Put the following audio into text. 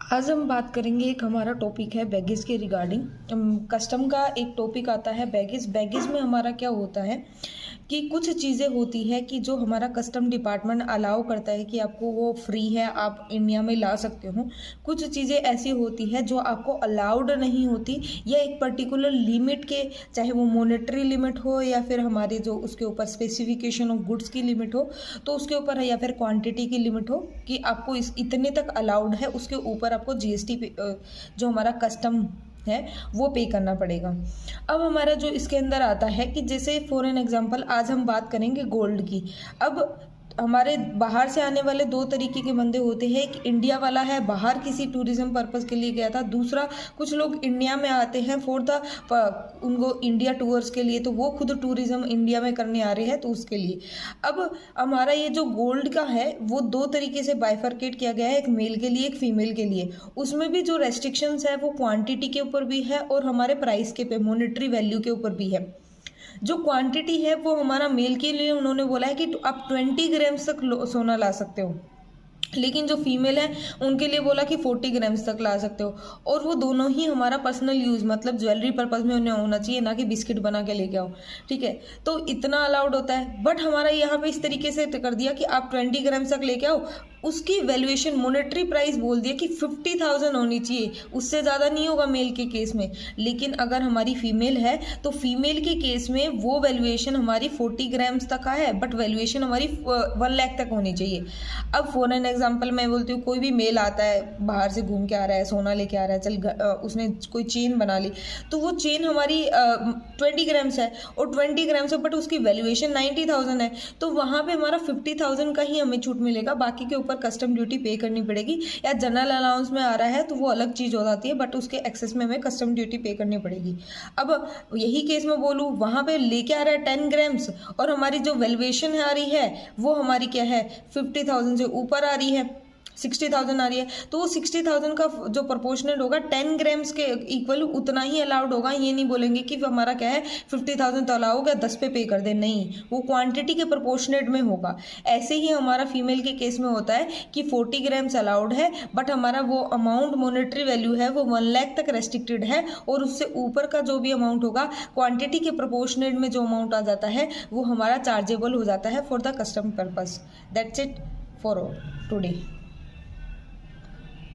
आज हम बात करेंगे, एक हमारा टॉपिक है बैगेज के रिगार्डिंग। कस्टम का एक टॉपिक आता है बैगेज। बैगेज में हमारा क्या होता है कि कुछ चीज़ें होती है कि जो हमारा कस्टम डिपार्टमेंट अलाउ करता है कि आपको वो फ्री है, आप इंडिया में ला सकते हो। कुछ चीज़ें ऐसी होती है जो आपको अलाउड नहीं होती, या एक पर्टिकुलर लिमिट के, चाहे वो मॉनेटरी लिमिट हो या फिर हमारे जो उसके ऊपर स्पेसिफिकेशन ऑफ गुड्स की लिमिट हो, तो उसके ऊपर है, या फिर क्वांटिटी की लिमिट हो कि आपको इस इतने तक अलाउड है, उसके ऊपर आपको जीएसटी जो हमारा कस्टम है वो पे करना पड़ेगा। अब हमारा जो इसके अंदर आता है कि जैसे फॉर एन एग्जांपल आज हम बात करेंगे गोल्ड की। अब हमारे बाहर से आने वाले दो तरीके के बंदे होते हैं। एक इंडिया वाला है, बाहर किसी टूरिज्म पर्पस के लिए गया था। दूसरा, कुछ लोग इंडिया में आते हैं फॉर द उनको इंडिया टूर्स के लिए, तो वो खुद टूरिज्म इंडिया में करने आ रहे हैं, तो उसके लिए। अब हमारा ये जो गोल्ड का है वो दो तरीके से बाइफरकेट किया गया है, एक मेल के लिए, एक फीमेल के लिए। उसमें भी जो रेस्ट्रिक्शंस है वो क्वांटिटी के ऊपर भी है और हमारे प्राइस के पे मॉनेटरी वैल्यू के ऊपर भी है। जो क्वांटिटी है वो हमारा मेल के लिए उन्होंने बोला है कि आप 20 ग्राम्स तक सोना ला सकते हो, लेकिन जो फीमेल है उनके लिए बोला कि 40 ग्राम्स तक ला सकते हो। और वो दोनों ही हमारा पर्सनल यूज़, मतलब ज्वेलरी पर्पस में उन्हें होना चाहिए, ना कि बिस्किट बना के लेके आओ। ठीक है, तो इतना अलाउड होता है। बट हमारा यहाँ पे इस तरीके से कर दिया कि आप 20 ग्राम्स तक लेके आओ। उसकी वैल्यूएशन मॉनेटरी प्राइस बोल दिया कि 50,000 होनी चाहिए, उससे ज़्यादा नहीं होगा मेल के केस में। लेकिन अगर हमारी फीमेल है तो फीमेल के केस में वो वैल्यूएशन हमारी 40 ग्राम्स तक का है, बट वैल्यूएशन हमारी 1 लाख तक होनी चाहिए। अब फॉर एन एग्जाम्पल मैं बोलती हूँ, कोई भी मेल आता है, बाहर से घूम के आ रहा है, सोना लेके आ रहा है, उसने कोई चेन बना ली, तो वो चेन हमारी 20 ग्राम्स है और 20 ग्राम्स है, बट उसकी वैल्यूएशन 90,000 है, तो वहाँ पे हमारा 50,000 का ही हमें छूट मिलेगा, बाकी के ऊपर कस्टम ड्यूटी पे करनी पड़ेगी। या जनरल अलाउंस में आ रहा है तो वो अलग चीज़ हो जाती है, बट उसके एक्सेस में हमें कस्टम ड्यूटी पे करनी पड़ेगी। अब यही केस में बोलूँ, वहाँ पे लेके आ रहा है 10 ग्राम्स और हमारी जो वैल्यूएशन आ रही है वो हमारी क्या है, 50,000 से ऊपर आ रही है, 60,000 आ रही है, तो वो 60,000 का जो प्रोपोर्शनेट होगा 10 ग्राम्स के इक्वल उतना ही अलाउड होगा। ये नहीं बोलेंगे कि हमारा क्या है 50,000 तो अलाउ हो गया, 10 पे कर दे, नहीं, वो क्वांटिटी के प्रोपोर्शनेट में होगा। ऐसे ही हमारा फीमेल के केस में होता है कि 40 ग्राम्स अलाउड है, बट हमारा वो अमाउंट मॉनेटरी वैल्यू है वो 1 लाख तक रेस्ट्रिक्टेड है, और उससे ऊपर का जो भी अमाउंट होगा क्वांटिटी के प्रोपोर्शनेट में जो अमाउंट आ जाता है वो हमारा चार्जेबल हो जाता है for the custom purpose. That's it for today.